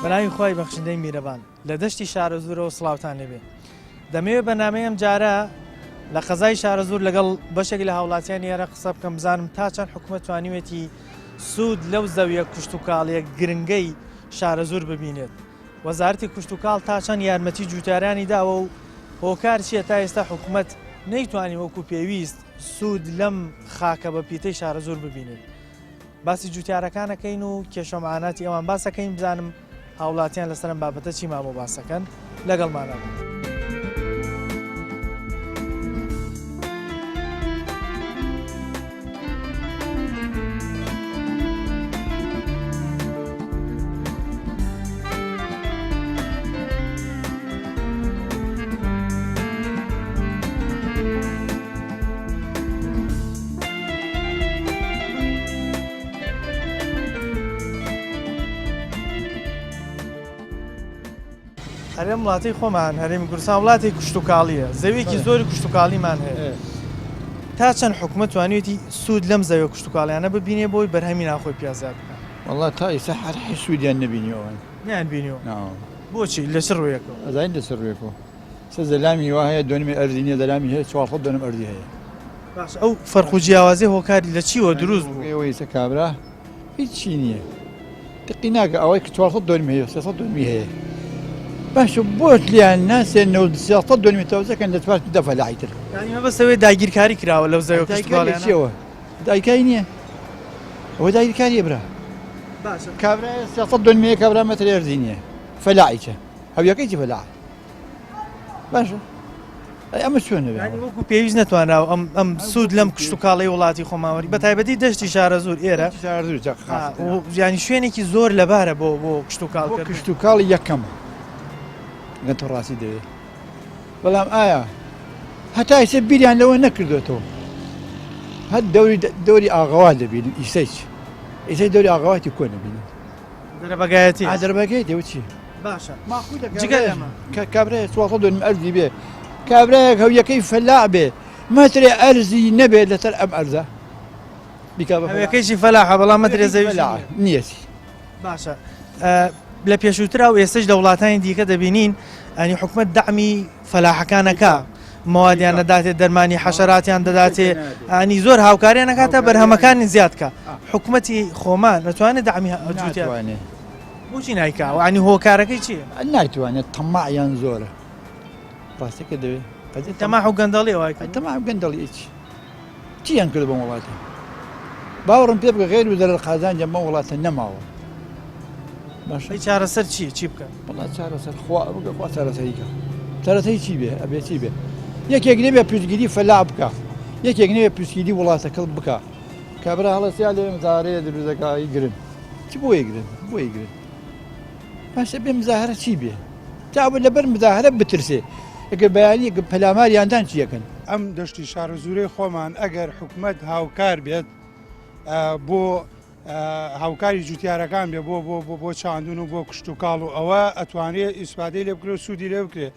بەناوی خۆی بەخشندەی میرەبان لە دەشتی شارەزورەوە سڵاوتان لێبێ. دەمەوێت بەنامەیەم جارە لە قەزای شارەزور لەگەڵ بەشێک لە هاوڵاتیان ێرە قسە بکەم بزانم تا چەند حکومەت توانیوێتی سوود لەو زەویە کوشت و کاڵیە گرنگەی شارەزور ببینێت. وەزارەتی کوشت و کاڵ تا چەند یارمەتی جوتیارانی داوە و هۆکار چییە تا ئێستا حکومەت نەیتوانی وەکو پێویست سوود لەم خاکە بە پیتەی شارەزور ببینێت. باسی جوتیارەکانەکەین و کێشەمعاناتی ئەوان باسەکەین بزانم هاوڵاتیان لەسەرم بابەتە چی مامۆ باسەکەن لەگەڵمانە. هەرێم وڵاتی خۆمان هەرێمی کوردستان وڵاتی کوشت و کاڵیە، زەویەکی زۆری کوشت و کاڵیمان هەیە. تا چەند حکومەت توانێتی سوود لەم زەویە کوشت و کاڵیانە ببینێ بۆی بەرهەمی ناخۆی پیازات بکات؟ والله تا ئێستا هەر سوودیان نەبینیەوە. نیانبینیەوە. بۆچی لە چ ڕوویەکەوە؟ ئەزانین لە چ ڕوویەکەوە. سێ دەلامی وا هەیە دۆنمی ئەرزی نییە دەلامی هەیە 400 دۆنم ئەرزی هەیە. باش ئەو فەرق و جیاوازی هۆکاری لە چیوە دروست بوو؟ ئێوە ئێستا کابرا هیچی نییە. دقی ناکە ئەوەی کە 400 دۆنمی هەیە 300 دۆنمی هەیە. باش بۆت لیان ناسێنەوە 300 دۆنمی تەوزەکەن لە توات دەفەلاعیتر. یعنی مەبەستەوەی داگیرکاری کراوە لەو زەویە کوشت و کاڵیانە. دایکایی نییە. ئەوە داگیرکاریە برا. باشە. کابرا 300 دۆنمی هەیە کابرا مەتر ئەرزی نییە. فەلاعیچە. هەویەکەی چی فەلاع؟ باشە. ئەمە چۆنە بێ؟ ینی وەکو پێویست نەتوانراوە ئەم سوود لەم کوشت و کاڵەی وڵاتی خۆماوەری بە تایبەتی دەشتی شارەزور ئێرە ینی شوێنێکی زۆر لەبارە بۆ کوشت و کاڵ کوشت و کاڵی یەکەم گەن تۆ ڕاستی دەوێت. بەڵام ئایا هەتا ئێستا بیریان لەوە نەکردوێتەوە. هەر دەوری ئاغاوا دەبین ئیسەیچ. ئیسەی دەوری ئاغاواتی کۆ نەبینین. دەرەبەگایەتی. دەرەبەگای دەوت چی؟ باشە. جگە کە کابرای 400 دۆنم ئەرزی بێ. کابرایەک هەویەکەی فەلاع بێ. مەترێ ئەرزی نەبێت لەسەر ئەم ئەرزە. هەویەکەیشی فەلاحە بەڵام مەترێ زەوی نیەتی. باشە. لە پێشووترا و ئێستش لە وڵاتانی دیکە دەبینین ئەنی حکومەت دەعمی فەلاحەکانەکە مەوادیان دەداتێت دەرمانی حەشەراتیان دەداتێ ئەنی زۆر هاوکاریان نەکاتە بەرهەمەکانی زیادکە. حکومەتی خۆمان ناتوانێت دەعمی جوتیانێ بۆچی نایکاوە ئەنی هۆکارەکەی چییە؟ نایتوانێت تەماعیان زۆرە. ڕاستەکە دەوێت تەماح و گەندەڵی وای تەماح و گەندەڵی چییان کرد بۆ وڵاتە؟ باوەڕم پێ بکە غێر و دەرە قازان جەمە وڵاتە نەماوە. باشی چارەسەر چی بکەن؟ وڵات چارەسەر خوا بگە خوا چارەسەریکە. چارەسەری چی بێ؟ ئەبێ چی بێ؟ یەکێک نەبێ پشتگیری فەلاع بکە. یەکێک نەبێ پشتگیری وڵاتەکە بکە. کابرا هەڵەسیا لێ مزارەیە دروستەکەی گرن. چی بۆیە گرن؟ بۆیە گرن. باشە بێ مزاهرە چی بێ؟ تا لەبەر مزاهرە بترسێ. ئەگەر بەیانی پەلاماریاندان چیەکەن؟ ئەم دەشتی شارەزورەی خۆمان ئەگەر حکومەت هاوکار بێت بۆ هاوکاری جوتیارەکان بێ بۆ چاندون و بۆ کشت و کاڵ و ئەوە ئەتوانێت ئیسپادەی لێ بکرێت و سوودی لێ بکرێت.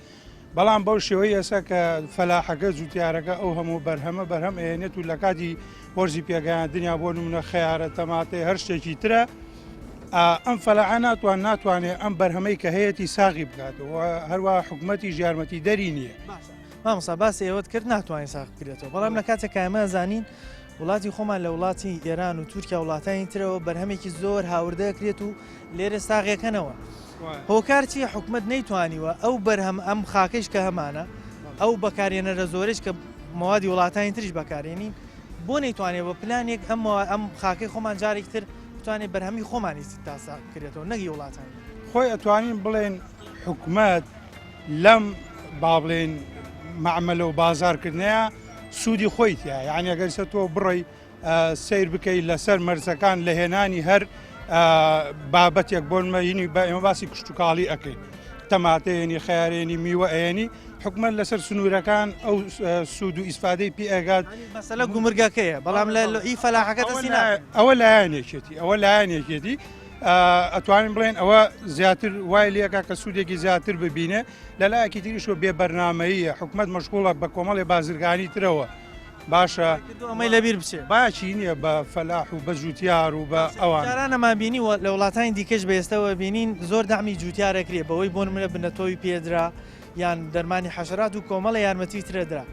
بەڵام بەو شێوەی ئێستا کە فەلاحەکە جوتیارەکە ئەو هەموو بەرهەم ئێنێت و لە کاتی وەرزی پێگەیان دنیا بۆ نمونە خەیارە تەماتەی هەر شتێکی ترە ئەم فەلاحە ناتوانێت ئەم بەرهەمەی کە هەیەی ساغی بکاتەوە هەروە حکومەتی ژیارمەتی دەری نییە. مامۆستا باسی ئێوەت کرد ناتوانین ساغ بکرێتەوە بەڵام لە کاتێک کامە زانین وڵاتی خۆمان لە وڵاتی ئێران و تورکیا وڵاتانی ترەوە بەرهەمێکی زۆر هاوردەکرێت و لێرە ساغیەکەنەوە. هۆکار چیە حکومەت نەیتوانیوە ئەو بەرهەم ئەم خاکەش کە هەمانە ئەو بەکارێنەرە زۆرش کە مەوادی وڵاتانی تریش بەکارێنین بۆ نەیتوانێت بە پلانێک ئەم خاکەی خۆمان جارێک تر بتوانێت بەرهەمی خۆمانی تا ساغکرێتەوە نەگی وڵاتانی. خۆی ئەتوانین بڵێن حکومەت لەم با بڵێن معمەلە و بازارکردنەیە سوودی خۆی تایە. یعنی ئەگەر تۆ بڕۆی سیر بکەیت لەسەر مەرزەکان لە هێنانی هەر بابەتێک بۆنمە هینی بە ئێمە باسی کشت و کاڵی ئەەکەین تەماتەیەنی خیارێنی میوە ئەیەنی حکومەت لەسەر سنوورەکان ئەو سوود و ئیسفادەی پێ ئەگات مەسەلە گومرگەکەیە بەڵام لە ئی فەلاحەکە ئەوە لایەنێکێتی ئەتوانین بڵێن ئەوە زیاتر وای لێکا کە سوودێکی زیاتر ببینێ لەلایەکی تریشۆ بێ بەرنامەیە حکومەت مەشغوڵە بە کۆمەڵی بازرگانی ترەوە باشە ئەمەی لەبیر بچێ باچی نییە بە فەلاح و بە جوتیار و بە ئەوان جارانەمان بینی لە وڵاتانی دیکەش بەێستەوە بینین زۆر دامی جوتیارەکرێ بەوەی بۆ منە بنەتۆی پێدرا یان دەرمانی حەشرات و کۆمەڵە یارمەتی ترەدرا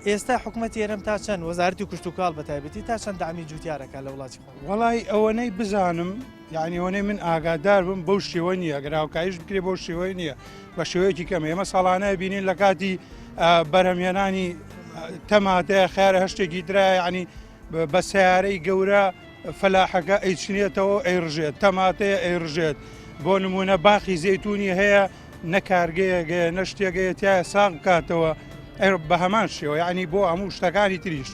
ئێستا حکوومەت ئێرەم تا چەند وەزارەتی کوشت و کاڵ بە تایبەتی تا چەند دامی جوتیارەکە لە وڵاتی خۆ وڵی ئەوەنەی بزانم یعنی ئەوەنەی من ئاگادار بم بەو شێوە نییە گەراوکایش بکرێ بەو شێوەی نییە بە شێوەیەکی کەمە ئێمە ساڵانە بینین لە کاتی بەرهەمێنانی تەماتەیە خێرە هەشتێکی درای ینی بە سیارەی گەورە فەلاحەکە ئەیچنێتەوە ئەیڕژێت تەماتەیە ئەیڕژێت بۆ نمونە باخی زەیتونی هەیە نەکارگەیەگەیە نەشتێگەیە تایە ساغ بکاتەوە بە هەمان شێوە ینی بۆ هەموو شتەکانی تریش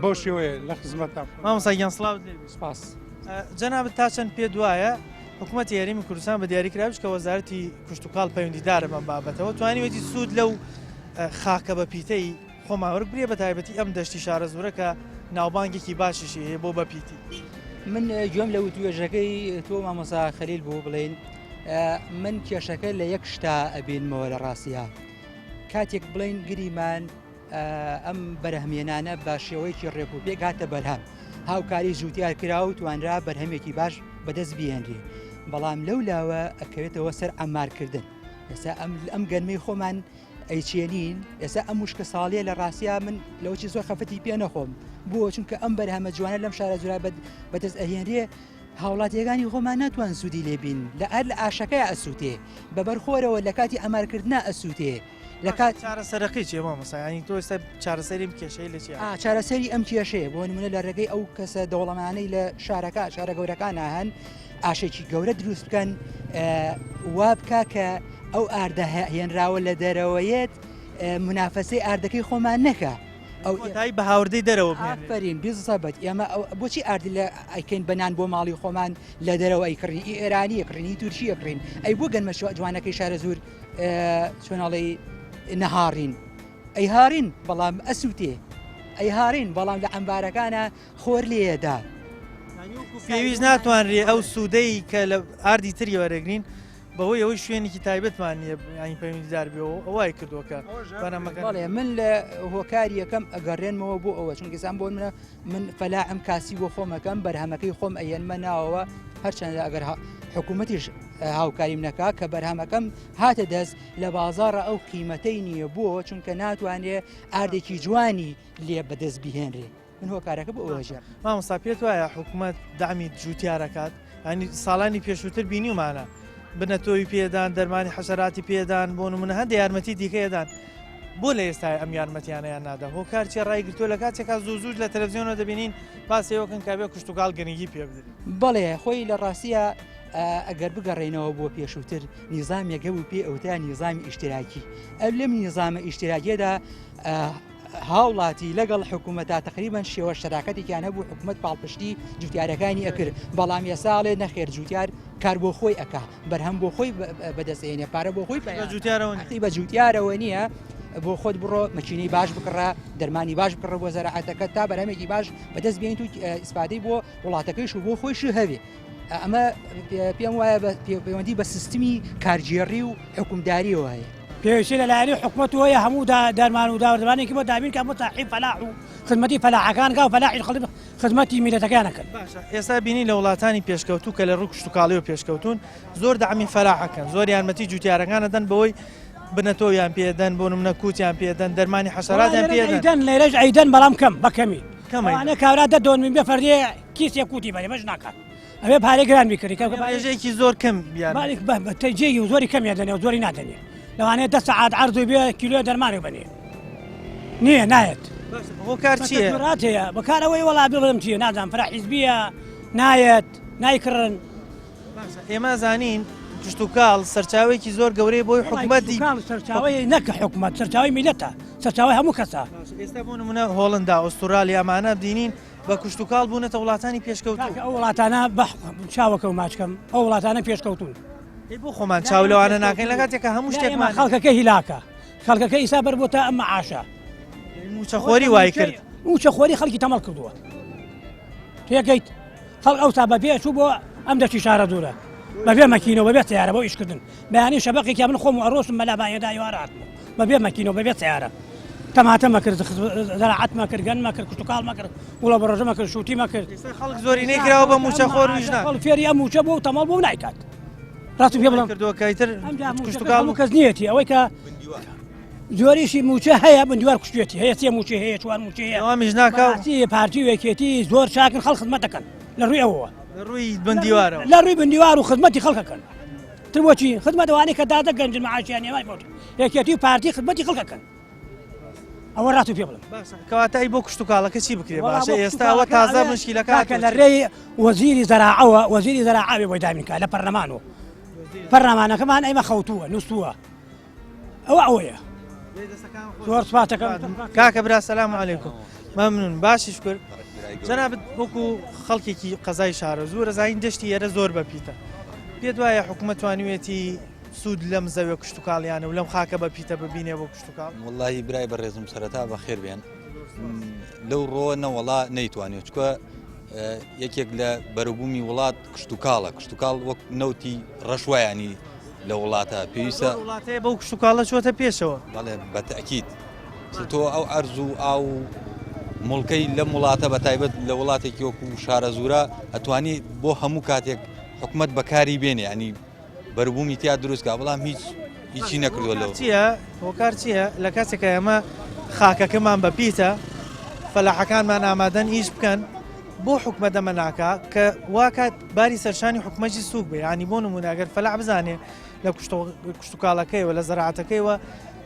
بۆ شێوەیە لە خزمەتە مامۆستا سڵاو سپاس جەنابەت تا چەند پێ دوایە حکوومەت یاریمی کوردستان بە دیاریکراوش کە وەزارەتی کوشت و کاڵ پەیوەندیدارە بەم بابەتەوە توانیوێتی سوود لەو خاکە بە پیتەی خۆماوەرگ برێ بە تایبەتی ئەم دەشتی شارە زورە کە ناوبانگێکی باشیشی هەیە بۆ بەپیتی من گوێم لە وتوێژەکەی تۆ مامۆستا خەلیل بوو بڵێن من کێشەکە لە یەک شتا ئەبینمەوە لە ڕاستیە کاتێک بڵین گریمان ئەم بەرهەمێنانە بە شێوەیەکی ڕێکوپێک هاتە بەرهەم هاوکاری جوتیار کرا و توانرا بەرهەمێکی باش بەدەست بهێنرێ بەڵام لەو لاوە ئەکەوێتەوە سەر ئەمارکردن ئێستا ئەم گەنمەی خۆمان ئەیچێنین ئێستا ئەم وشکە ساڵیە لە ڕاستیا من لەوەی زۆر خەفەتی پێ نەخۆم بۆ چونکە ئەم بەرهەمە جوانە لەم شارە زورا بەدەست ئەهێنرێ هاوڵاتیەکانی خۆمان ناتوان سوودی لێبین لە ئەر لە ئاشەکەی ئەسووتێ بەبەرخۆرەوە لە کاتی ئەمارکردنا ئەسووتێ لە کات چارەسەرەکەی چێ مامۆستا تۆ ئێستا چارەسەریم کێشەی لە چی چارەسەری ئەم کێشەیە بۆ نمونە لە ڕێگەی ئەو کەسە دەوڵەمانەی لە شارە گەورەکانە هەن ئاشێکی گەورە دروست بکەن وا بکە کە ئەو ئاردە هێنراوە لە دەرەوەیەت منافەسەی ئاردەکەی خۆمان نەکە ئەو تای بە هاوردەی دەرەوە ئافرین بیزەبەت ئێمە بۆچی ئاردی لە ئەیکەین بەنان بۆ ماڵی خۆمان لە دەرەوە ئەیکردنی ئێرانی کردنی تورکی ئەکرین ئەی بۆ گەنمە جوانەکەی شارە زور چۆناڵی نەهاڕین ئەی هارین بەڵام ئەسووتێ ئەی هارین بەڵام لە ئەمبارەکانە خۆر لێدا پێویست ناتوانرێ ئەو سوودەی کە لە ئاردی تری وەرەگرین بەهۆی ئەوەی شوێنێکی تایبەتمان نیە ینی پەیوەندیدار بێەوە ئەوای کردووەکە بەڵێ من لە هۆکاری یەکەم ئەگەڕێنمەوە بۆ ئەوە چونکەسان بۆ منە من فەلاحم کاسی بۆ خۆمەکەم بەرهەمەکەی خۆم ئەێنمە ناوەوە هەرچەندە ئەگەر حکوومەتیش هاوکاریم نەکا کە بەرهەمەکەم هاتە دەست لە بازاڕە ئەو قیمەتەی نییە بۆ چونکە ناتوانێت ئاردێکی جوانی لێ بەدەست بهێنرێ من هۆکارەکە بۆ ئەوەژە مامۆستا پێت وایە حکوومەت دامی جوتیارەکات ینی ساڵانی پێشووتر بینیمانە بنەتۆی پێدان دەرمانی حەشەراتی پێدان بۆ نمونە هەندێک یارمەتی دیکەیەدان بۆ لە ئێستا ئەم یارمەتیانەیان نادا هۆکار چێ ڕایگرتووە لە کاتێکا زوو لە تەلەڤیزیۆنەوە دەبینین باسێوەکەن کابێ کوشت و کاڵ گەنگی پێ بدرێت بەڵێ خۆی لە ڕاستیە ئەگەر بگەڕێنەوە بۆ پێشووتر نیزامێکە و پێ ئەوتا نیزامی ئیشتراکی ئەو لەم نیزامە ئیشتراکیەدا هاوڵاتی لەگەڵ حکوومەتە تقریبان شێوە شەراکەتێکیان هەبوو حکوومەت پاڵپشتی جوتیارەکانی ئەکرد بەڵام ێساڵێ نەخێر جوتیار کار بۆ خۆی ئەکا بەرهەم بۆ خۆی بەدەستێنێ پارە بۆ خۆی بە جوتیارەوە نییە بۆ خۆت بڕۆ مەچینەی باش بکڕە دەرمانی باش بکڕە بۆ زەراعەتەکە تا بەرهەمێکی باش بەدەست بێنیت و ئیسپادەی بۆ وڵاتەکەیش و بۆ خۆیش هەوێ ئەمە پێم وایە پەیوەندی بە سیستمی کارگێڕی و حکومداریەوە هەیە پێویستی لە لایەنی حکوومەت وەیە هەموو دەرمان و داوەردەمانێکی بۆ دابین کە متاحی فەلاح و خزمەتی فەلاحەکان و فەلاحی خزمەتی میلەتەکانەکەن ئێستا بینی لە وڵاتانی پێشکەوتوو کە لە ڕوو کوشت و کاڵی و پێشکەوتون زۆر دامی فەلاحەکەن زۆر یارمەتی جوتیارەکانە دەن بەوەی بنەتۆیان پێدەن بۆ نمونە کووتیان پێدەن دەرمانی حەشەراتیان پێدەن لێرەش ئەیدەن بەڵام کەم بەکەمی کەمانە کاراتە دۆنمین بێ فەردێ کیسێ کوتی بەێ مەش ناکات ئەوێ پارێ گران بیکردی کەێژێکی زۆر کەم جێگی و زۆری کەمیان دەنێ و زۆری نادەنێ لەوانەیە 10 سەعات عەرض بێ کیلۆ دەرمانی بنێ نییە نایەت هۆکار چییە هەیە بەکارەوەی وەڵا بڵم چیە نازانم فرا حیزبیە نایەت نایکردن ئێمە زانین کوشت و کاڵ سەرچاوێکی زۆر گەورەی بۆی حکوومەتی سەرچاوی نەکە حکوومەت سەرچاوی میلەتە سەرچاوی هەموو کەسە ئێستا بۆ نمونە هۆڵندا ئوسترالیامانە بینین بە کوشت و کاڵ بوونەتە وڵاتانی پێشکەوتوو ئەو وڵاتانە چاوەکە و ماچکەم ئەو وڵاتانە پێشکەوتون بۆ خۆمان چاولەوانە ناکەین لە کاتێکە هەموو شتێکمان خەڵکەکە هیلاکە خەڵکەکە ئیسا بەر بۆتە ئەمە عاشە موچەخۆری وای کرد موچەخۆری خەڵکی تەمەڵ کردووە تێگەیت خەڵک ئەوسا بەبێ چوو بۆ ئەم دەچی شارە دوورە بەبێ مەکینەوە بەبێ سیارە بۆ ئیشکردن بەیانی شەبەقێکی من خۆم و ئەڕۆسم مەلا باەدا یواراتم بەبێ مەکینەوە بەبێ سیارە تەماتە مەکرد زەراعەت مەکرد گەن مەکرد کشتتوکاڵ مەکرد وڵە بەڕۆژە مەکرد شووتی مەکرد خەڵک زۆری نەیکراوە بە موچە خۆر ویژنا فێری ئەم موچە بۆ تەماڵ بۆ نایکات ڕاست پێ بڵم کردووەکەیتر کشتتوکاڵ و کەس نیەتی ئەوەی کە زۆریشی موچە هەیە بندیوار کوشتێتی هەیە سێ موچە هەیە چوار موچە هەیە ئەوامیش ناکە پارتی وێکێتی زۆر چاکن خەڵ خزمەت دەکەن لە ڕووی ئەوەوە ڕووی بندیوارەوە لە ڕووی بندیوار و خزمەتی خەڵکەکەن تر بۆچی خزمەتەوانی کە دادە گەنجن معاشیان ێمای بۆ یەکێتی و پارتی خزمەتی خەڵکەکەن ئەوە ڕات و پێ بڵم کەواتە بۆ کشتتوکاڵەکە چی بکرێ باشە ئێستا ئەوە تازە مشکیلەکە لە ڕێی وەزیری زەراعەوە وەزیری زەراعاوی بۆی دامینکە لە پەرلەمانەوە پەرلەمانەکەمان ئەمە خەوتووە نووسووە ئەوە ئەوەیە زۆر سپاسەکەم کاکە برا سەلام عەلەیکوم مەمنون باشی شکر جەنابەت وەکو خەڵکێکی قەزای شارە زۆر زین دەشتی ئێرە زۆر بەپیتە پێت وایە حکوومەت توانیوێتی سوود لەم زەوێ کشتتوکاڵیانە و لەم خاکە بەپیتە ببینێ بۆ کشتتوکاڵ وڵی برای بەڕێزم سەرەتا بەخێر بێن لەو ڕۆ نەوەڵا نەیتوانێت چکە یەکێک لە بەرەبوومی وڵات کشتتوکاڵە کشتتوکاڵ وەک نەوتی ڕەشوایانی لە وڵاتە پێویستە وڵاتەیە بەو کشتتوکاڵە چۆتە پێشەوە بەڵێ بەتەکیید تۆ ئەو ئەرز و ئاو مڵکەی لەم وڵاتە بە تایبەت لە وڵاتێکی وەکو شارە زورە ئەتوانی بۆ هەموو کاتێک حکومت بەکاری بێنێ ینی بەربوومی تیا دروستکە بەڵام هیچی نەکردووە لەو چییە هۆکار چییە لە کاتێکە ئەمە خاکەکەمان بەپیتە فەلاحەکانمان ئامادەن ئیش بکەن بۆ حکومە دەمە ناکە کە واکات باری سەرشانی حکومەتی سووک بێ ینی بۆ نمونەگەر فەلاح بزانێ لە کشتتوکاڵەکەیەوە لە زەراعەتەکەیەوە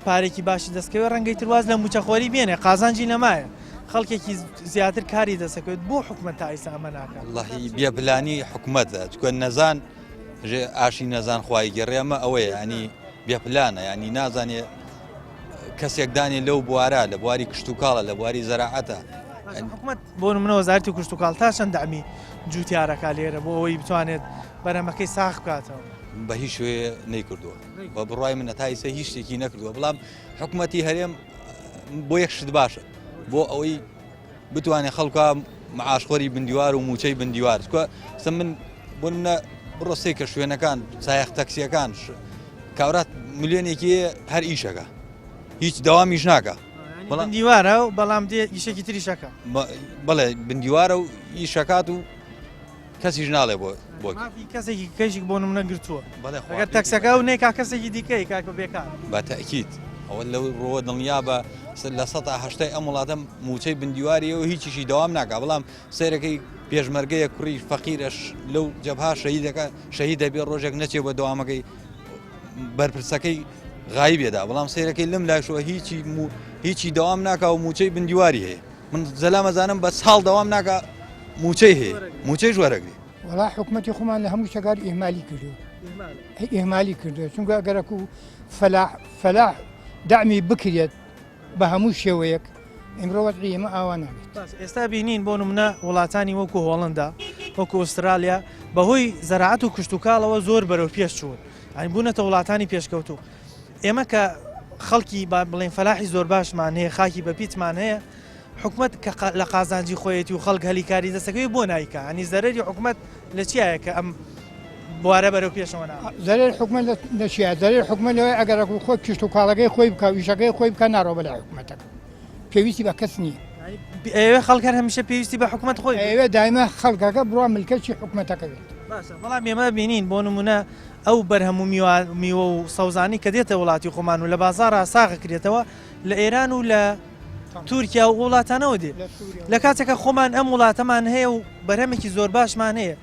پارێکی باشی دەستکەوە ڕەنگەی ترواز لە موچەخۆری بێنێ قازانجی لەمایە خەڵکێکی زیاتر کاری دەسەکەوێت بۆ حکومەت تا ئیسا ئەمە ناکە واللهی بێپلانی حکومەتە چکە نەزان ئاشی نەزان خوای گەڕێمە ئەوەیە ینی بێپلانە ینی نازانێ کەسێکدانێ لەو بوارە لە بواری کشتتوکاڵە لە بواری زەراعەتە حکومت بۆ منەوە وەزارەتی کشتتوکاڵ تا چەند دامی جوتیارەکە لێرە بۆ ئەوەی بتوانێت بەرەمەکەی ساخ بکاتەوە بە هیچ شوێ نەیکردووە بە بڕای منە تایسە هیچ شتێکی نەکردووە بەڵام حکومەتی هەرێم بۆ یەک شت باشە بۆ ئەوەی بتوانێت خەڵکە معاشخۆری بندیوار و موچەی بندیوار چکە من بۆ منە بڕۆستەی کە شوێنەکان سایەخ تەکسیەکان کاورات ملیۆنێکی هەر ئیشەکە هیچ داوامیش ناکە بندیوارە و بەڵام دێ ئیشێکی تریشەکە بڵێ بندیوارە و ئیشەکات و کەسیش ناڵێ بۆ کەسێکی کەیشێک بۆ منە گرتووە ئەگەر تەکسەکە و نێکا کەسێکی دیکەی کاک بە بێکار بە تەکیید ئەوە لەو ڕۆ دڵنیا بە لە ١٨ ئەم وڵاتە موچەی بندیواریەوە هیچیشی داوام ناکە بەڵام سیرەکەی پێشمەرگەیە کوڕی فەقیرەش لەو جەبها شەهیدەکە شەهید دەبێ ڕۆژێک نەچێ بە دەوامەکەی بەرپرسەکەی غای بێدا بەڵام سیرەکەی لەم لاشەوە هیچی داوام ناکە و موچەی بندیواری هەیە من زەلامەزانم بە ساڵ داوام ناکە موچەی هەیە موچەی ژوەرەگری وڵا حکومەتی خۆمان لە هەموو شەکار ئێمالی کردو ئێمالی کردو چونکە ئەگەرەکو فەلاح دامی بکرێت بە هەموو شێوەیەک ئەمڕۆ وەزعی ئێمە ئاوا نابێت ئێستا بینین بۆ نمونە وڵاتانی وەکو هۆڵندا وەکو ئوسترالیا بەهۆی زەراعەت و کشتتوکاڵەوە زۆر بەرەو پێش چوون ئەنی بوونەتە وڵاتانی پێشکەوتوو ئێمە کە خەڵکی بڵێن فەلاحی زۆر باشمان هەیە خاکی بەپیتمان هەیە حکومت کە لە قازانجی خۆیەتی و خەڵک هەلی کاری دەسەکەی بۆ نایکە ئەنی زەرەری حکومت لە چیایە کە ئەم بوارە بەرەو پێشەوە زەرێر حکومت لە چیە زەرێر حکومت لەوەی ئەگەرەکو خۆی کشتتوکاڵەکەی خۆی بکە ویشەکەی خۆی بکە ناڕۆ بەلای حکومەتەکە پێویستی بە کەس نییە ئێوە خەڵکان هەمیشە پێویستی بە حکومت خۆی ئێوە دایمە خەڵکەکە بڕوا ملکەتی حکومەتەکە بێت بەڵام ئێمە بینین بۆ نمونە ئەو بەرهەموو میوە و سەوزانی کە دێتە وڵاتی خۆمان و لە بازارە ساغەکرێتەوە لە ئێران و لە تورکیا و وڵاتانەوە دێ لە کاتێکە خۆمان ئەم وڵاتەمان هەیە و بەرهەمێکی زۆر باشمان هەیە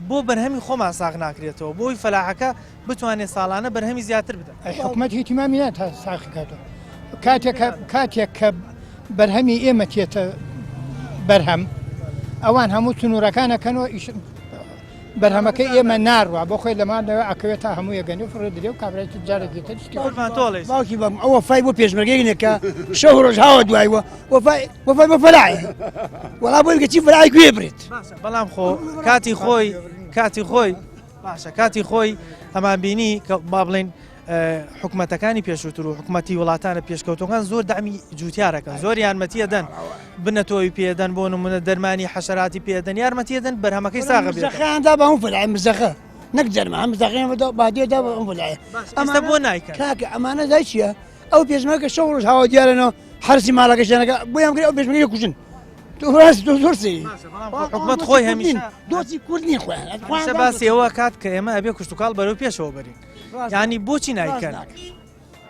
بۆ بەرهەمی خۆمان ساغ ناکرێتەوە بۆی فەلاحەکە بتوانێت ساڵانە بەرهەمی زیاتر بدەن حکومەت هیتیمامی نات تا ساغی کاتەوە کاتێک کە بەرهەمی ئێمە تێتە بەرهەم ئەوان هەموو تونورەکانەکەنەوە بەرهەمەکەی ئێمە ناڕوە بۆ خۆی لەمانەوە ئەکەوێت تا هەموو یەگەنی و فڕێ درێ و کابراایکی جارێکی باوکی بەم ئەوە فای بۆ پێشمەرگەیەکە شەو ڕۆژ هاوە دوایەوە وەفای بە فەلاحە وەڵا بۆ بکە چی فەلاحی گوێ برێت بەڵام خۆ کاتی خۆی باشە کاتی خۆی هەمان بینی کە با بڵێن حکومەتەکانی پێشووتر و حکومەتی وڵاتانە پێشکەوتەکان زۆر دامی جوتیارەکەن زۆر یارمەتیە دەن بنەتۆی پێدەن بۆ نمونە دەرمانی حەشەراتی پێدەن یارمەتیە دەن بەرهەمەکەی ساغە بێتەکەیاندا بە هەموو فەلاحی مرزەخە نەک جەرمە هەم مزەخەیاندا بادێدا بە ئەم فەلاحە ئەمە بۆ نایکەن کاکە ئەمانە دای چییە ئەو پێشمەرگە شەو ڕۆژ هاوە دیارەنەوە حرسی ماڵەکەشانەکە بۆیان کرێ ئەو پێشمەری کوژن ڕاستی تۆ زۆر سەیری حکومت خۆی هەمیشە دۆچی کورد نی خۆیان هەمیشە باسی ئەوە کات کە ئێمە ئەبێ کوشتتوکاڵ بەرەو پێشەوە بەرین ینی بۆچی نایکەن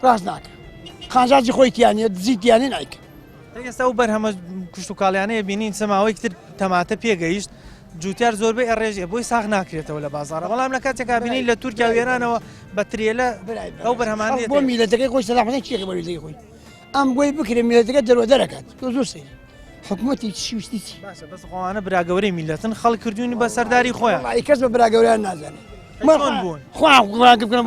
ڕاست ناکە خانجاجی خۆی تیانێت زیتیانێ نایکە ئێستا و بەرهەمە کوشتتوکاڵیانەیە بینین سەماوەی تر تەماتە پێگەیشت جوتیار زۆربەی ئەڕێژێ بۆی ساغ ناکرێتەوە لە بازارە بەڵام لە کاتێکا بینین لە تورکیا و ئێرانەوە بە ترێلە ئەو بەرهەمانێت بۆ میلەتەکەی خۆی سەلاحەتەن چیەکە بەریزەی خۆی ئەم بۆی بکرێ میلەتەکە دەرەوە دەرەکات تۆ زۆر سەیری حکوومەتی شوشتی چی باشە بەس خۆوانە براگەورەی میلەتن خەڵک کردوونی بە سەرداری خۆیان وڵی کەس بە براگەوریان نازانێت چۆن بوون خوا بکەم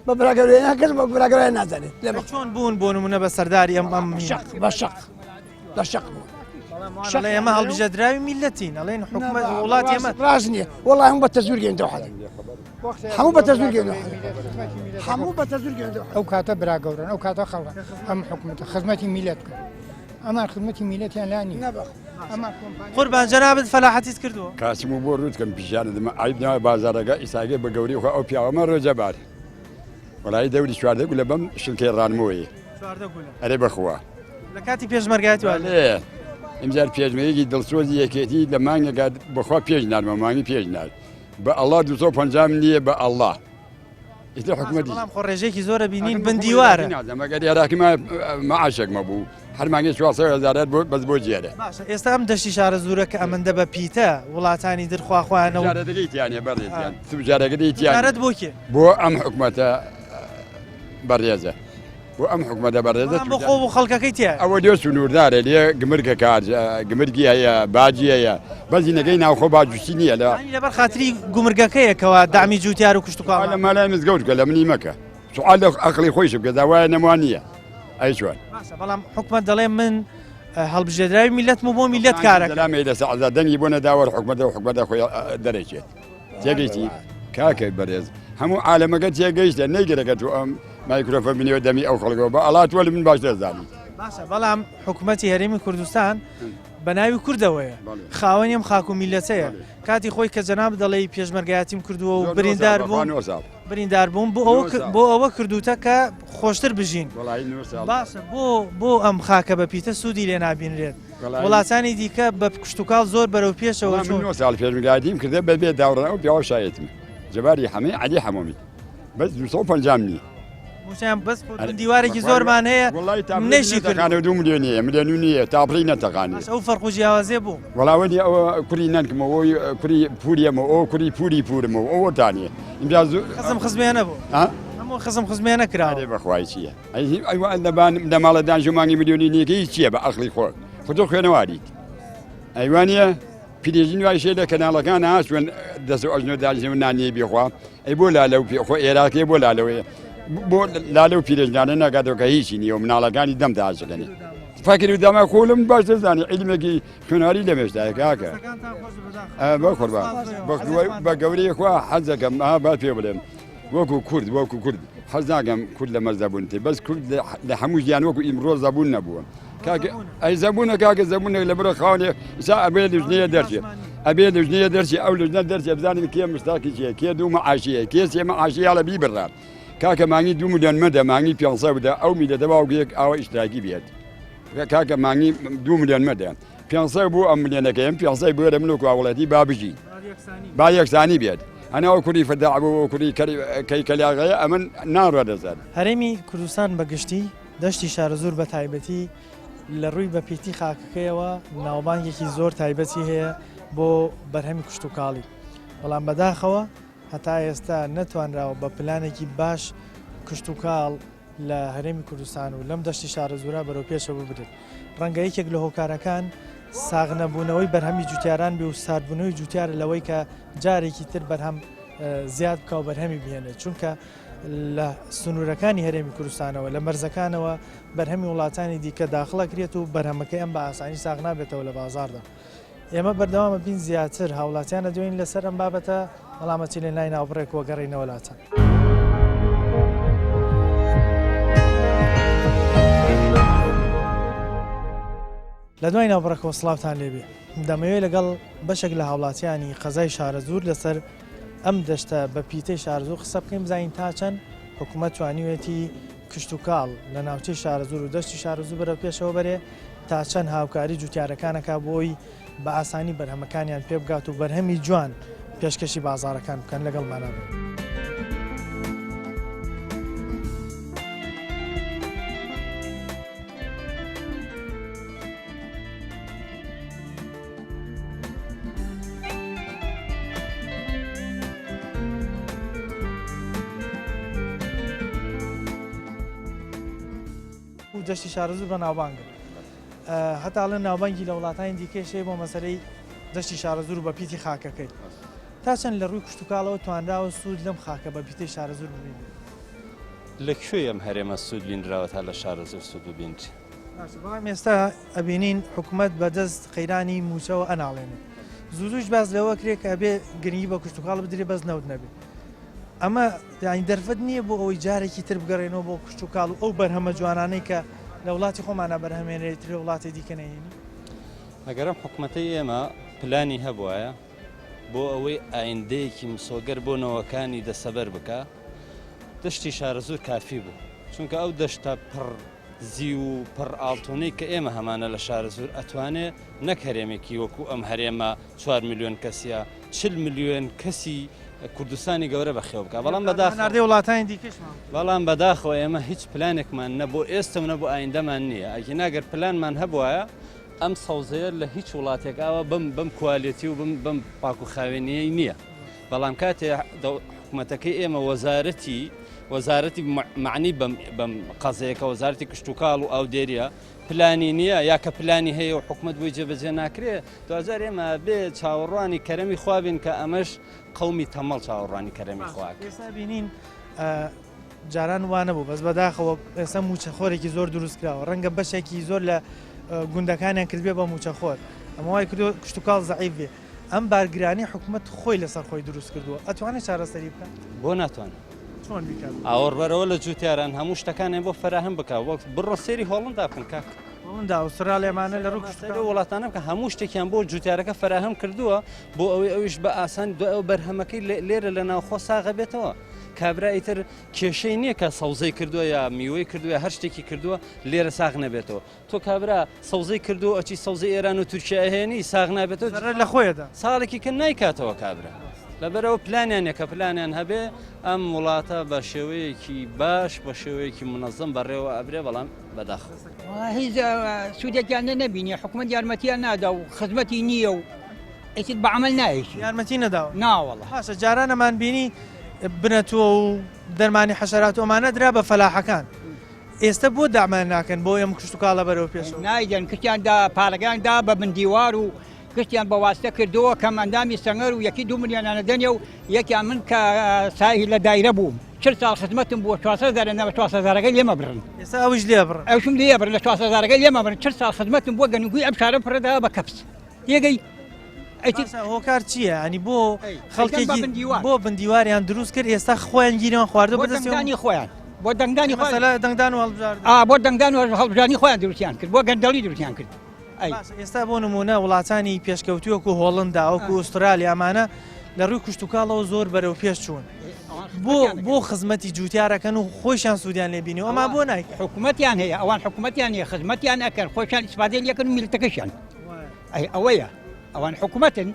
بە براگەوریان کەس بە براگەوریان نازانێت لێ چۆن بوون بۆ نمونە بە سەرداری ئەم بە شەق بە شەق بوو شەڵێ ئێمە هەڵبژەدراوی میلەتین ئەڵێن حکومەت وڵات ئێمە ڕاست نییە وڵی هەموو بە تەزویر گەێنەوە حەڵە هەموو بە تەزویر گەێنەوە هەموو بە تەزویر گەێنەوە ئەو کاتە براگەورن ئەو کاتە خەڵە ئەم حکوومەتە خزمەتی میلەت کرد ئەمان خزمەتی میلەتیان لانی قوربان جەنابەت فەلاحەتیت کردووە کاسم و بۆ ڕوتکەم پیشانە عیبنەوە بازارەکە ئیساگە بە گەوری خۆ ئەو پیاوەمە ڕۆژەبار وڵی دەوری چواردە گولە بەم شلکەی ڕانمەوەی ئەرێ بەخوا لە کاتی پێشمەرگاتی وە لێ ئەمجار پێشمەیەکی دڵسۆزی یەکێتی لە مانگەکە بەخوا پێش نارمە مانگی پێش نار بە ئەڵڵا 250 نییە بە ئەڵڵا ئیتر حکومەتی خۆ ڕێژێکی زۆرە بینین بندیوارە مەگەر عێراقی مەعاشێکمە بوو هەر مانگی 400,000 بەس بۆ جێرە ئێستا ئەم دەشتی شارە زورە کە ئەمەندە بە پیتە وڵاتانی درخواخواانەوە جارەکەیتیانە بەڕێزیان جارەکەیتیان جارەت بۆ کێ بۆ ئەم حکومەتە بەڕێزە بۆ ئەم حکومەتە بەڕێزە بۆ خۆ بۆ خەڵکەکەی تیا ئەوە دێ سنووردارە لێ گمرگە کار گمرگی هەیە باجی هەیە بەزینەکەی ناوخۆ باجوشتی نییە لەبەر خاتری گومرگەکەیەکەوە دامی جوتیار و کوشتتوکاڵ لە مالای مزگەوت کە لە منی مەکە سوال لە ئەقلی خۆیش بکە وایە نەوان نییە ئەی چۆن بەڵام حکومەت دەڵێ من هەڵبژێدراوی میلەتم و بۆ میلەت کارەکە لامێ لە سەعزا دەنگی بۆ نەداوە حکومەتە و حکومەتە خۆی دەرەچێت تێگەیتی کاکەی بەرێز هەموو عالەمەکە تێگەیشتە نەیگەرەکە تو ئەم مایکرۆفۆن بنیەوە دەمی ئەو خەڵکەوە بە ئەڵاتوە لە من باش دەزانی باشە بەڵام حکوومەتی هەرێمی کوردستان بە ناوی کوردەوەیە خاوەنی ئەم خاک و میلەتەیە کاتی خۆی کە جەناب دەڵێ پێشمەرگایەتیم کردووە و بریندار بووم بۆ ئەوە کردوتە کە خۆشتر بژین باشە بۆ ئەم خاکە بە پیتە سوودی لێ نابینرێت وڵاتانی دیکە بە کوشتتوکاڵ زۆر بەرەو پێشەوە ساڵ پێشمەرگایەتیم کردە بەبێ داوڕە و پیاوە شایەتم جەباری هەمەی عەلی هەمومی بەس 250 نی بەس دیوارێکی زۆرمان هەیە نەیشی کردەکانە 2 میلیۆنیە میلیۆن نییە تاپڕی نەتەقانی ئەو فەرق و جیاوازێ بوو وڵاوەنی ئەوە کوری نانکمەوە کوری پوریەمە ئەو کوری پوری پورمەوە ئەوەتانە اینجا خزم خزمێنە بوو هەموو خزم خزمێنە کراوە بەخوای چییە ئەیوان لە ماڵە دانژمانی میلیۆنی نیەکەی چییە بە ئەخلی خۆ خۆتۆ خوێنەواریت ئەیوانە پیرێژین وایشێ لە کەناڵەکان هاشوێن دەست ئەژنۆ داژێ نانیە بێخوا ئەی بۆ لالە و پێخۆ عێراقیە بۆ لالەوەیە بۆ لاالە و پیرێژدانە ناگاتەوە هیچی نیە و مناڵەکانی دەم داژەکەنی فاکری و داما خۆلم باش دەزانانی عیلمێکی خوێنواری لە مێشدایە کاکە بە قوربان بە گەورەی خوا حەزەکەم با پێ بڵێم وەکو کورد حەز ناکەم کورد لە مەرزەبوون تێ بەس کورد لە هەموو ژیان وەکو ئیمڕۆ زەبوون نەبووە ئەی زەبوونە کاکە زەبوونێک لە بڕە خاونێ ئسا ئەبێ لژنەیە دەرچێ ئەبێ لژنەیە دەرچی ئەو لژنە دەرچێ بزانین کێ مشتاکی چیە کێ دوو مەعاشیە کێ سێ مەعاشیە لە بیبڕات کاکە مانگی 2 میلیۆن مەدە مانگی 500 بدە ئەو میلەتە باوکێک ئاوە ئیشتراکی بێت کاکە مانگی 2 میلیۆن مەدە 500 بۆ ئەم ملیۆنەکەیم 500 بۆ لە من و کوڵەتی بابژی با یەکسانی بێت ئەنەوە کوری فەداع بۆ کوری کەیکەلاغەیە ئەمن ناڕوە دەزات هەرێمی کوردستان بەگشتی دەشتی شارە زۆر بە تایبەتی لە ڕووی بەپیتی خاکەکەیەوە ناوبانگێکی زۆر تایبەتی هەیە بۆ بەرهەمی کوشتتوکاڵی بەڵام بەداخەوە هەتا ئێستا نەتوانراوە بە پلانێکی باش کشتتوکاڵ لە هەرێمی کوردستان و لەم دەشتی شارە زورا بەرەو پێشەوە بدرێت ڕەنگە یەکێک لە هۆکارەکان ساغنەبوونەوەی بەرهەمی جوتیاران بێ و ساردبوونەوەی جوتیارە لەوەی کە جارێکی تر بەرهەم زیاد بکە و بەرهەمی بهێنێت چونکە لە سنوورەکانی هەرێمی کوردستانەوە لە مەرزەکانەوە بەرهەمی وڵاتانی دیکە داخڵەکرێت و بەرهەمەکەی ئەم بە ئاسانی ساغ نابێتەوە لە بازاردا ئێمە بەردەوامە بین زیاتر هاوڵاتیانە دوێن لەسەر ئەم بابەتە وەڵامەتی لە لای ناوبڕێکەوە گەڕینە وڵاتە. لە دوای ناوبڕێکەوە سڵاوتان لێبێ دەمەوێت لەگەڵ بەشێک لە هاوڵاتیانی قەزای شارەزور لەسەر ئەم دەشتە بە پیتەی شارەزور قسە بکەین بزانین تا چەند حکوومەت توانیوێتی کشت و کاڵ لە ناوچەی شارەزور و دەستی شارەزوو بەرەو پێشەوە بەرێ تا چەند هاوکاری جوتیارەکانەکە بۆی بە ئاسانی بەرهەمەکانیان پێ بگات و بەرهەمی جوان پێشکەشی بازارەکان بکەن لەگەڵمانە بێت. دەشتی شارەزوور بە ناوبانگە هەتا لە ناوبانگی لە وڵاتانی دیکەشێ بۆ مەسەرەی دەشتی شارەزوور بە پیتی خاکەکەی تا چەند لە ڕووی کشتتوکاڵەوە توانراوە سوود لەم خاکە بە پیتی شارەزوور ببینێت. لەکوێ ئەم هەرێمە سوود لینراوە تا لە شارەزوور سوود ببینیت؟ ئێستا ئەبینین حکوومەت بەدەست قەیرانی موچەوە ئەناڵێنێت زوودوش باز لەوە کرێت کە ئەبێ گرنگی بە کشتتوکاڵ بدرێ بەس نەوت نەبێت ئەمە یانی دەرفەت نییە بۆ ئەوەی جارێکی تر بگەڕێنەوە بۆ کشتتوکاڵ و ئەو بەرهەمە جوانانەی کە لە وڵاتی خۆمانە بەرهەمێنێت ترێ وڵاتی دیکەنەیەنی ئەگەرم حکوومەتەی ئێمە پلانی هەبوایە بۆ ئەوەی ئایندەیەکی مسۆگەر بۆ نەوەکانی دەسەبەر بکە دەشتی شارەزوور کافی بوو چونکە ئەو دەشتە پڕ زی و پڕ ئاڵتۆنەی کە ئێمە هەمانە لە شارەزوور ئەتوانێت نەک هەرێمێکی وەکو ئەم هەرێمە 4 ملیۆن کەسیە 40 ملیۆن کەسی کوردستانی گەورە بەخێو بکە بەڵام بەداخەوە ئێمە هیچ پلانێکمان نە بۆ ئێستا و نە بۆ ئایندەمان نییە ئەگەر ناگەر پلانمان هەبوایە ئەم سەوزەیە لە هیچ وڵاتێکاوە بم کوالێتی و بم پاک و خاوێنیەی نییە بەڵام کاتێ حکوومەتەکەی ئێمە وەزارەتی معنی بەم قەزەیەکە وەزارەتی کشتتوکاڵ و ئاودێریە پلانی نییە یا کە پلانی هەیە و حکوومەت بۆی جێبەجێ ناکرێت دوجار ئێمە بێ چاوەڕوانی کەرەمی خوابین کە ئەمەش قەومی تەمەڵ چاوەڕوانی کەرەمی خواک ئێستا بینین جاران وانە بوو بەس بەداخەوە ئێستا موچەخۆرێکی زۆر دروست کراوە ڕەنگە بەشێکی زۆر لە گوندەکانیان کردبێ بە موچەخۆر ئەمە وای کردو کشتتوکاڵ زەعیف بێ ئەم بارگرانی حکوومەت خۆی لەسەر خۆی دروست کردووە ئەتوانێت چارەسەری بکات بۆ ناتوانێت چۆن بیکات ئاوەڕبەرەوە لە جوتیاران هەموو شتەکانیان بۆ فراهم بکە وەک بڕۆ سێری هۆڵندا بکەن کاک هۆڵندا ئوسترالێمانە لە ڕوو وڵاتانە کە هەموو شتێکیان بۆ جوتیارەکە فراهم کردووە بۆ ئەوەی ئەویش بە ئاسانی دو ئەو بەرهەمەکەی لێرە لە ناوخۆ ساغە بێتەوە کابرایتر کێشەی نییە کە سەوزەی کردووە یا میوەی کردووە هەر شتێکی کردووە لێرە ساغ نەبێتەوە تۆ کابرا سەوزەی کردو ئەچی سەوزەی ئێران و تورکیا هێنی ساغ نابێتەوە لە خۆیدا ساڵێکی کە نایکاتەوە کابرا لەبەرەوە پلانیان کە پلانیان هەبێ ئەم وڵاتە بە شێوەیەکی باش بە شێوەیەکی منەظەم بەڕێوە ئەبرێ بەڵام بەداخەوە هیچ سوودێکیان نەبینی حکوومەت یارمەتیان نادا و خزمەتی نییە و ئیتر بەعمل نایشی یارمەتی نەداوە ناوەڵە باشە جارانەمان بینی بنەتووە و دەرمانی حەشەرات ئەمانە درا بە فەلاحەکان ئێستا بۆ دامان ناکەن بۆ ئەم کشتتوکاڵە بەرەوە پێشەوە نایدەن کشتیاندا پارەکاندا بە بندیوار و کشتیان بە واستە کردەوە کەم ئەندامی سەنگەر و 2 ملیۆنانە دەنێ و یەکیان من کە ساهی لە دایرە بووم 40 ساڵ خزمەتم بووە 400,000 لێمە بڕن ئێستا ئەوش لێ بڕن ئەوشم لێ بڕن لە 400,000 لێمە بڕن 40 ساڵ خزمەتم بووە گەنگووی ئەم شارە پڕەدا بە کەپس یەگەی هۆکار چییە؟ ئەنی بۆ خەڵکێکی بۆ بندیواریان دروست کرد ئێستا خۆیان گیرەوە خواردە بەدەستانی خۆیان بۆ دەنگدانی دەنگدان و هەڵبژار بۆ دەنگدان و هەڵبژانی خۆیان دروستیان کرد بۆ گەندەڵی دروستیان کرد ئێستا بۆ نمونە وڵاتانی پێشکەوتووەکو هۆڵندا وەکو ئوسترالیا ئەمانە لە ڕووی کشتتوکاڵەوە زۆر بەرەو پێش چوون بۆ خزمەتی جوتیارەکەن و خۆشیان سوودیان لێبینی ئەما بۆ نایک حکوومەتیان هەیە ئەوان حکوومەتیان هەیە خزمەتیان ئەکەن خۆشیان ئیسپادەی لەکەن و میلتەکەشیان ئەوەیە ئەوان حکوومەتن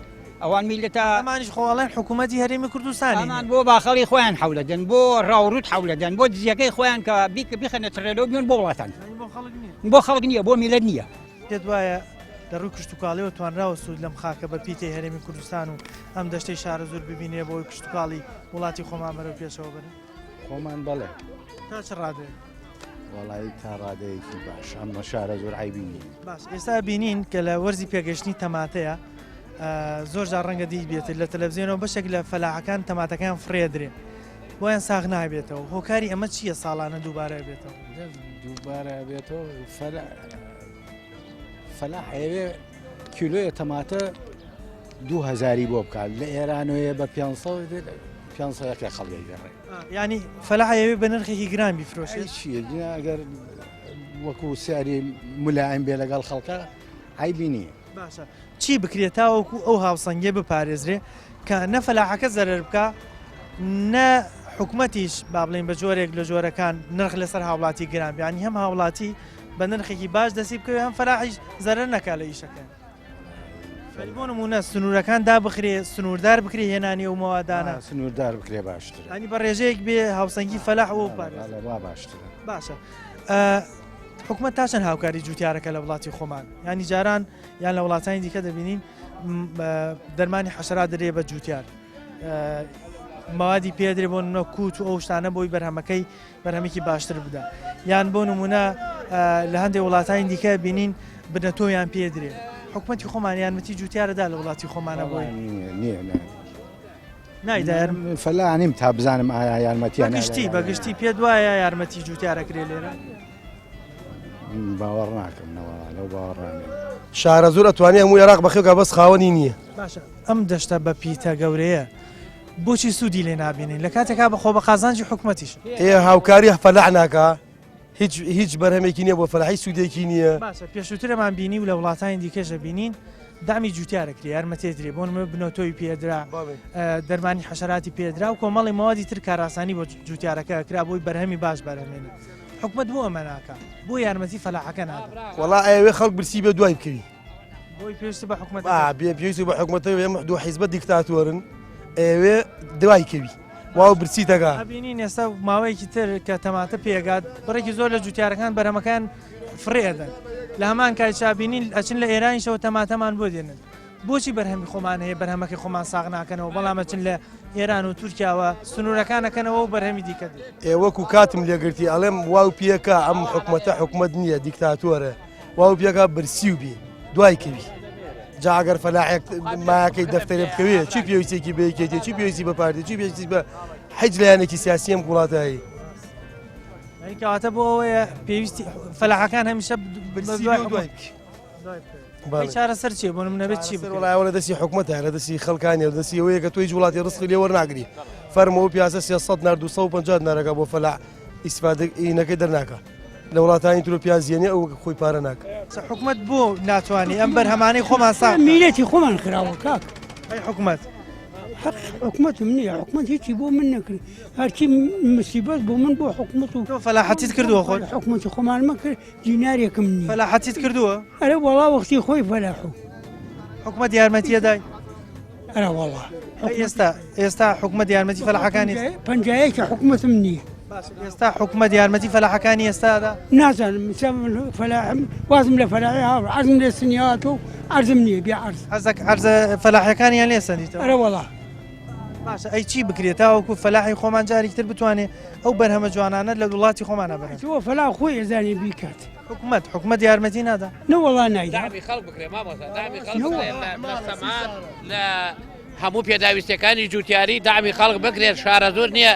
ئەوان میلەتە ئەمانیش خۆڵێن حکوومەتی هەرێمی کوردستانی ئەمان بۆ باخەڵی خۆیان حەولەدەن بۆ ڕاوڕوت حەولەدەن بۆ دزیەکەی خۆیان کە بیخەنە ترێلەوە بیون بۆ وڵاتان بۆ خەڵک نییە بۆ میلەت نییە پێت وایە لە ڕووی کشتتوکاڵیەوە توانراوە سوود لەم خاکە بە پیتەی هەرێمی کوردستان و ئەم دەشتەی شارەزوور ببینێ بۆی کشتتوکاڵی وڵاتی خۆمان بەرەو پێشەوە بن خۆمان بەڵێ تا چ ڕادێ وڵی تا ڕادەیەکی باش ئەمە شارە زۆر عیبینی باش ئێستا بینین کە لە وەرزی پێگەشتنی تەماتەیە زۆر جار ڕەنگە دیبێت لە تەلەڤزیۆنەوە بەشێک لە فەلاحەکان تەماتەکان فرێدرێن بۆیان ساغ نابێتەوە هۆکاری ئەمە چییە ساڵانە دووبارە بێتەوە دووبارە بێتەوە فەلاح ئەوێ کیلۆیە تەماتە 2000 بۆ بکات لە ئێرانوەیە بە 500 خەڵگەی گەڕێ ینی فەلاحەوێ بە نرخێکی گران بیفرۆشێت چیە ئەگەر وەکو سیاری مولایەن بێ لەگەڵ خەڵکە عیبی نییە باشە چی بکرێت تاوەکو ئەو هاوسەنگێ بپارێزرێ کە نە فەلاحەکە زەرەر بکە نە حکومەتیش با بڵین بە جۆرێک لە جۆرەکان نرخ لەسەر هاوڵاتی گران بیانی هەم هاوڵاتی بە نرخێکی باش دەسی بکەوێ هەم فەراحیش زەرەر نەکا لە ئیشەکان بۆ نمونە سنوورەکان دابخرێ سنووردار بکرێ هێنانی و مەوادانە سنووردار بکرێ باشترە ئەنی بە ڕێژەیەک بێ هاوسەنگی فەلاح و باشترە باشە حکومەت تا چەند هاوکاری جوتیارەکە لە وڵاتی خۆمان ینی جاران یان لە وڵاتانی دیکە دەبینین دەرمانی حەشرات دەرێ بە جوتیار موادی پێدرێ بۆ نمونە کووت و ئەو شتانە بۆی بەرهەمەکەی بەرهەمێکی باشتر بدە یان بۆ نمونە لە هەندێک وڵاتانی دیکە بینین بنەتۆیان پێدرێ حکومەتی خۆمان یارمەتی جوتیارەدا لە وڵاتی خۆمانە بۆی نایدا فەلاح تا بزانم ئایا یارمەتیان بەگشتی پێ دوایە یارمەتی جوتیارەکرێ لێرە باوەڕ ناکەمەوە لەو باوەڕانێ شارە زۆر ئەتوانێ هەموو عێراق بەخێوکە بەس خاوەنی نییە باشە ئەم دەشتە بە پیتە گەورەیە بۆچی سوودی لێ نابێنین لە کاتێکا بەخۆ بە قازانجی حکومەتیش هاوکاری فەلاح ناکە هیچ بەرهەمێکی نییە بۆ فەلاحی سوودێکی نییە باشە پێشووترەمان بینی و لە وڵاتانی دیکەشە بینین دامی جوتیارەکری یارمەتێدرێ بۆ نمە بنەتۆی پێدرا دەرمانی حەشەراتی پێدرا و کۆمەڵی ماوەدی تر کاراسانی بۆ جوتیارەکە کرا بۆی بەرهەمی باش بەرهەمێنێت حکومەت بۆ ئەمە ناکە بۆ یارمەتی فەلاحەکە نادا وەڵا ئەوێ خەڵک برسی بە دوای بکەوی بۆی پێویست بە حکومەت پێویست بە حکومەتەوە ئێمە دو حیزبە دیکتاتۆرن ئەوێ دوای کەوی واو برسی دەگا بینین ئێستا ماوەیەکی تر کە تەماتە پێگات بڕێکی زۆر لە جوتیارەکان بەرهەمەکان فڕێدەن لە هەمان کاتشا بینین ئەچن لە ئێرانیشەوە تەماتەمان بۆ دێنن بۆچی بەرهەمی خۆمان هەیە بەرهەمەکەی خۆمان ساغ ناکەنەوە بەڵام ئەچن لە ئێران و تورکیاوە سنوورەکانەکەنەوە و بەرهەمی دیکە وەکو کاتم لێگرتی ئەڵێم واو پێکە ئەم حکومەتە حکومەت نییە دیکتاتۆرە واو پێکە برسی و بی دوای کەوی جاگەر فەلاحێک ماکەی دەفتەرێ بکەوێ چی پێویستێکی بێکێتی چی پێویستی بە پارتی چی پێویستی بە حیج لایەنێکی سیاسی ئەم وڵاتایی کەواتە بۆ ئەوەیە پێویستی فەلاحەکان هەمیشە چارە سەر چێ بۆ نەبێت چی وڵایەوە لە دەستی حکومەتە لە دەستی خەڵکانی لە دەستی ئەوەیە کە تۆی وڵاتی ڕسقی لێ وەرناگری فەرمەوە پیاسە 300 نار 250 نارەکە بۆ فەلاح ئیسفادەکەی دەرناکە لە وڵاتانی ترۆ پیازیێنێ ئەو خۆی پارە ناکە حکومەت بۆ ناتوانانی ئەم بەرهەمانەی خۆمان سا میلەتی خۆمان کراوە کاک حکومەت حکومەتم نییە حکومەت هیچی بۆ من نەکرد هەرچی مسیبەت بۆ من بۆ حکومەت و فەلاحەتیت کردووە خۆت حکومەتی خۆمان مەکرد دینارێکم نییە فەلاحەتیت کردووە ئەرە وەڵا وەختی خۆی فەلاح و حکومەت یارمەتیە دای ئەرە وەڵا ئێستا حکومەت یارمەتی فەلاحەکانی پەنجایەکی حکومەتم نییە ئێستا حکومەت یارمەتی فەلاحەکانی ئێستادا نازانم فەلاحم وازم لە فەلاحی هاوڕ عەرزم لێ سنیات و عەرزم نییە بێ عەرزە فەلاحەکانیان لێ سەندیتەوە ئەرە وەڵا باشە ئەی چی بکرێت تاوەکو فەلاحی خۆمان جارێکتر بتوانێت ئەو بەرهەمە جوانانە لە وڵاتی خۆمانە بەرێت تۆ فەلاح خۆی ئێزانێ بیکات حکومەت یارمەتی نادا نەوەڵا نایدا لە هەموو پێداویستەکانی جوتیاری دامی خەڵک بکرێت شارە زۆر نییە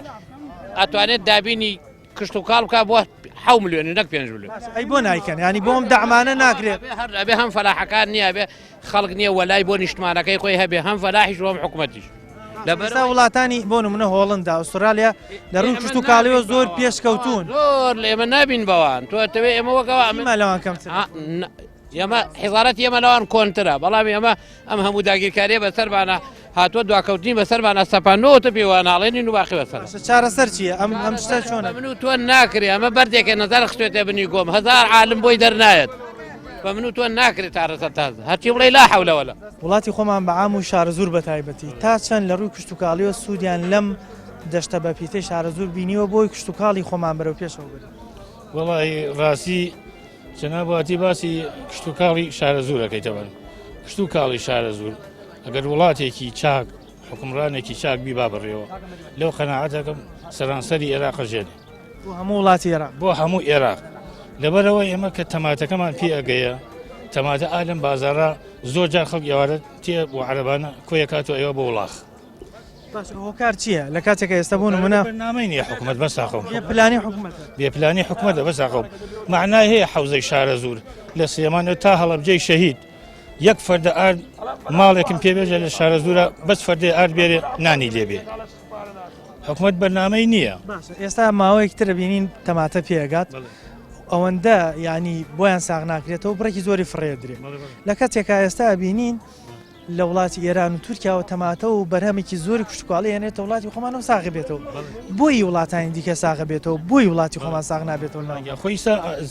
ئەتوانێت دابینی کشت و کاڵ بکە بۆ 7 ملیۆنی نەک 5 ملیۆن ئەی بۆ نایکەن ینی بۆم دەعمانە ناکرێت ئەبێ هەم فەلاحەکان نییە بێ خەڵک نییە وەلای بۆ نیشتمانەکەی خۆی هەبێ هەم فەلاحیش وەم حکومەتیش لەبەرسا وڵاتانی بۆ نمونە هۆڵندا ئوسترالیا لە ڕوو کشت و کاڵیەوە زۆر پێشکەوتون زۆر لە ئێمە نابین بەوان تۆتەوێ ئێمە وەکەوە لەوان کەمتر ئێمە حیزارەت ئێمە لەوان کۆنترە بەڵام ئێمە ئەم هەموو داگیرکاریە بەسەربانە هاتووە دواکەوتنی بەسەربانە سەپانەوە پێوانناڵێنی و باخی بەسەر چارەسەر چییە ئەم شتە چۆنە من و تۆ ناکرێ ئەمە بەردێکە نەزار خستێتە بنی گۆم 1000 عالم بۆی دەرنایەت بە من و تۆ ناکرێت تارەسە تازە هەرچی بڵێ لا حەولەوەلا وڵاتی خۆمان بەعام و شارە زۆر بە تایبەتی تا چەند لە ڕووی کشت و کاڵیەوە سوودیان لەم دەشتە بە پیتەی شارە زۆر بینیوە بۆی کشت و کاڵی خۆمان بەرەو پێشەوە بێت وەڵی ڕاستی جەنابەتی باسی کشت و کاڵی شارە زۆرەکەیتەوە کشت و کاڵی شارە زۆر ئەگەر وڵاتێکی چاک حکمڕانێکی چاک بی با بڕێەوە لەو قەناعەتەکەم سەرانسەری عێراق ژێنێ بۆ هەموو وڵاتی عێراق بۆ هەموو عێراق لەبەرەوە ئێمە کە تەماتەکەمان پێ ئەگەیە تەماتە ئالم بازارە زۆر جار خەڵک ئێوارە تێ بۆ عەرەبانە کۆیە کاتۆ ئێوە بۆ وڵاخ هۆکار چییە لە کاتێکە ئێستا بوون منە بەرنامەی نییە حکومەت بەساقەوم پلانی حکومەت بێپلانی حکومەتە بەساقەوم معنای هەیە حەوزەی شارە زۆر لە سلێمانە تا هەڵەبجەی شەهید یەک فەردە ئارد ماڵێکم پێبێژە لە شارە زۆرە بەس فەردەی ئارد بێرێ نانی لێبێ حکومەت بەرنامەی نییە ئێستا ماوەیەک ترە بینین تەماتە پێگات ئەوەندە ینی بۆیان ساغ ناکرێتەوە بڕێکی زۆری فڕێدرێ لە کاتێکا ئێستا بینین لە وڵاتی ئێران و تورکیا و تەماتە و بەرهەمێکی زۆری کوشتکواڵی هێنێتە وڵاتی خۆمانەوە ساغ بێتەوە بۆی وڵاتانی دیکە ساغ بێتەوە بۆی وڵاتی خۆمان ساغ نابێتەوە خۆی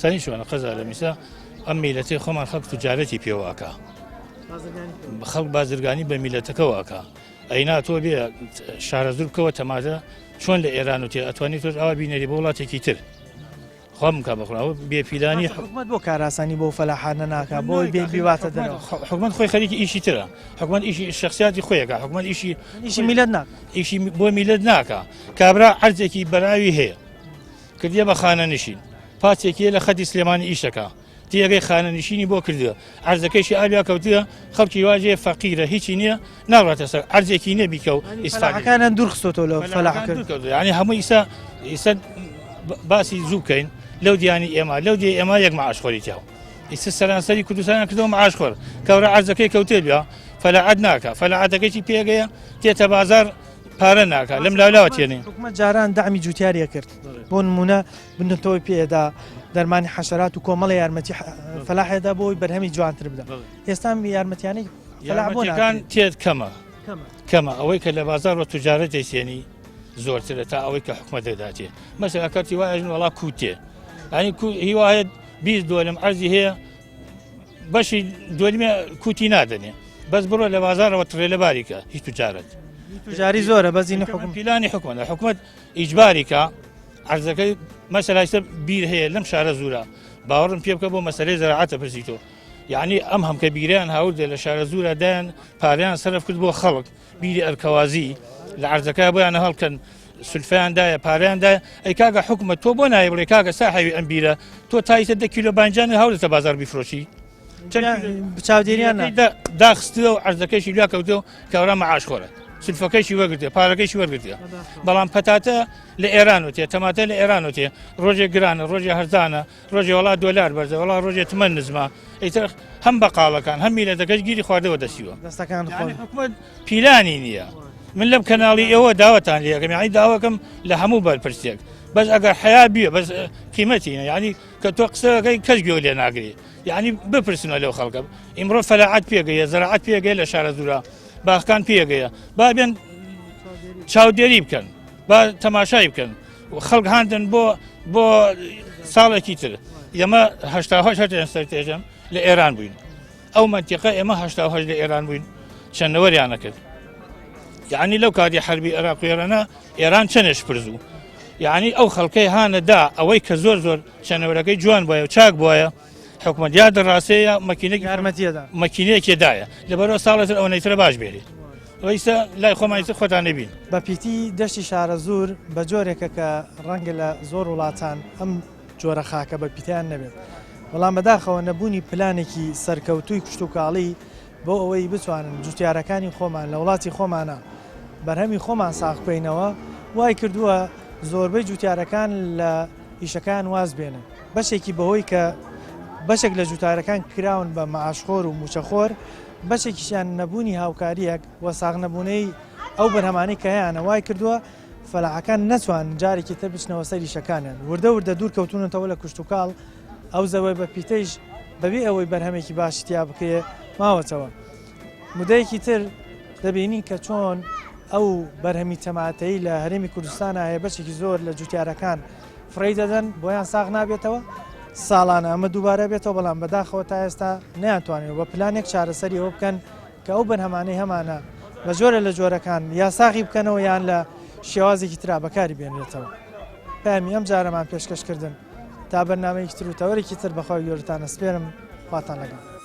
زانی شوێنە قەزا لە میسا ئەم میلەتی خۆمان خەڵک توجارەتی پێوەکە خەڵک بازرگانی بە میلەتەکەوەکە ئەینا تۆ بێ شارەزور بکەوە تەماتە چۆن لە ئێران و تێ ئەتوانی تۆ ئەوە بینەری بە وڵاتێکی تر خۆم بکە بخڕەوە بێپیلانی حکومت بۆ کاراسانی بۆ فەلاحانە ناکە بۆی بێ بیواتە دەرەوە حکومت خۆی خەریکی ئیشی ترە حکومت ئیشی شخصیاتی خۆیەکە حکومت ئیشی میلەت ناک ئیشی بۆ میلەت ناکە کابرا عەرزێکی بەراوی هەیە کردیە بە خانە نشین پاچێکی لە خەتی سلێمانی ئیشەکە تیەگەی خانە نشینی بۆ کردووە عەرزەکەیشی ئالیا کەوتووە خەڵکی واژێ فەقیرە هیچی نییە ناڕاتە سەر عەرزێکی نییە بیکە و ئیسفاکانیان دوورخستۆتەوە لە فەلاحکرد ینی هەموو ئیسا باسی زوو بکەین لەو دیانی ئێمە لەو دی ئێمە یەک مەعاشخۆری تاو ئیستا سەرانسەری کوردستان کردەوە مەعاشخۆر کەورە عەرزەکەی کەوتێ بیا فەلاعەت ناکە فەلاعەتەکەیی پێگەیە تێتە بازار پارە ناکە لەم لاولاوە تێنێ حکومەت جاران دامی جوتیاریە کرد بۆ نمونە بنتەوەی پێدا دەرمانی حەشەرات و کۆمەڵی یارمەتی فەلاحێدا بۆی بەرهەمی جوانتر بدە ئێستا یارمەتیانەی یارمەتیەکان تێت کەمە ئەوەی کە لە بازار وە توجارەت دەیسێنی زۆرترە تا ئەوەی کە حکومەت دەداتێ مەسەلا کەرتی وایژن وڵا کووتێ ینی هیوایەت 20 دۆلم عەرزی هەیە بەشی دۆلمێ کوتی نادەنێ بەس بڕۆ لە بازارەوە تڕێ لە باریکە هیچ توجارەت توجاری زۆرە بەزینی حکومت پیلانی حکومت ئیجباریکە عەرزەکەی مەسەلا ئێستا بیر هەیە لەم شارە زورە باوەڕم پێ بکە بۆ مەسەلەی زەراعەتە پرسیتۆ یعنی ئەم هەم کە بیریان هاوردە لە شارە زورە دایان پاریان سەرف کرد بۆ خەڵک بیری ئەرکەوازی لە عەرزەکە بۆیانە هەڵکەن سولفیاندایە پاریاندایە ئەی کاگە حکومت تۆ بۆ نایە بڵێ کاگە ساحەوی ئەم بیرە تۆ تایسە 10 کیلۆ بانجان هەوڵێتە بازار بیفرۆشی چاودێریان داخستەوە و عەرزەکەیشی لیا کەوتەوە کەورە مەعاشخۆرە سلفەکەیشی وەرگرتێ پارەکەیشی وەرگرتێ بەڵام پەتاتە لە ئێران وتێ تەماتە لە ئێران وتێ ڕۆژێ گرانە ڕۆژێ هەرزانە ڕۆژێ وڵات دۆلار بەرزە وڵا ڕۆژێ تمەن نزمە ئەیتر هەم بەقاڵەکان هەم میلەتەکەش گیری خواردەوە دەستیوە دەستەکان حکومەت پیلانی نییە من لەم کەناڵی ئێوە داوەتان لێەکەم یعنی داواکەم لە هەموو بەرپرسێک بەس ئەگەر حیا بیە بەس قیمەتی یعنی کە تۆ قسەکەی کەس گوێ لێ ناگری یعنی بپرسنەوە لەو خەڵکە ئیمڕۆ فەلاعەت پێگەیە زەراعەت پێگەیە لە شارە زورە باخەکان پێگەیە با بێن چاودێری بکەن با تەماشای بکەن خەڵک هاندن بۆ ساڵێکی تر ئێمە هەشتا سەرتێژەم لە ئێران بووین ئەو منتیقە ئێمە هەشتا لە ئێران بووین چەندەوەریانە کرد یعنی لەو کاتی حربی عێراق و ئێرانە ئێران چەندێش پرزوو یعنی ئەو خەڵکەی هانەدا ئەوەی کە زۆر چەنەوەرەکەی جوان بووە و چاک بووە حکومەت یا دەڕاستەیە مەکینەیەکێدایە لەبەرەوە ساڵێتر ئەو نەیترە باش بێری ئەویستا لای خۆمانیتر خۆتان نەبین بە پیتی دەشتی شارە زور بە جۆرێکە کە ڕەنگە لە زۆر وڵاتان ئەم جۆرە خاکە بە پیتیان نەبێت بەڵام بەداخەوە نەبوونی پلانێکی سەرکەوتووی کشت و کاڵی بۆ ئەوەی بتوانن جوتیارەکانی خۆمان لە وڵاتی خۆمانە بەرهەمی خۆمان ساغ بکەینەوە وای کردووە زۆربەی جوتیارەکان لە ئیشەکان واز بێنن بەشێکی بەهۆی کە بەشێک لە جوتارەکان کراون بە مەعاشخۆر و موچەخۆر بەشێکیشیان نەبوونی هاوکاریەک وە ساغ نەبوونەی ئەو بەرهەمانەی کە هەیەە وای کردووە فەلاحەکان نەتوان جارێکی تر بچنەوە سەری شەکانیان وردە دوور کەوتونەتەوە لە کشت و کاڵ ئەو زەوەی بە پیتەیش بەبێ ئەوەی بەرهەمێکی باشی تیا بکەیە ماوەتەوە مودەیەکی تر دەبینین کە چۆن ئەو بەرهەمی تەماتەی لە هەرێمی کوردستانە هەیە بەشێکی زۆر لە جوتیارەکان فڕی دەدەن بۆیان ساغ نابێتەوە ساڵانە ئەمە دووبارە بێتەوە بەڵام بەداخەوە تا ئێستا نەیانتوانێت بە پلانێک چارەسەری ئەوە بکەن کە ئەو بەرهەمانەی هەمانە بە جۆرە لە جۆرەکان یا ساغی بکەنەوە یان لە شێوازێکی ترا بەکاری بێنێتەوە پامی ئەم جارەمان پێشکەشکردن تا بەرنامەیەکی تر و تەوەرێکی تر بەخوای گەورەتان ئەسپێرم خواتان لەگەڵ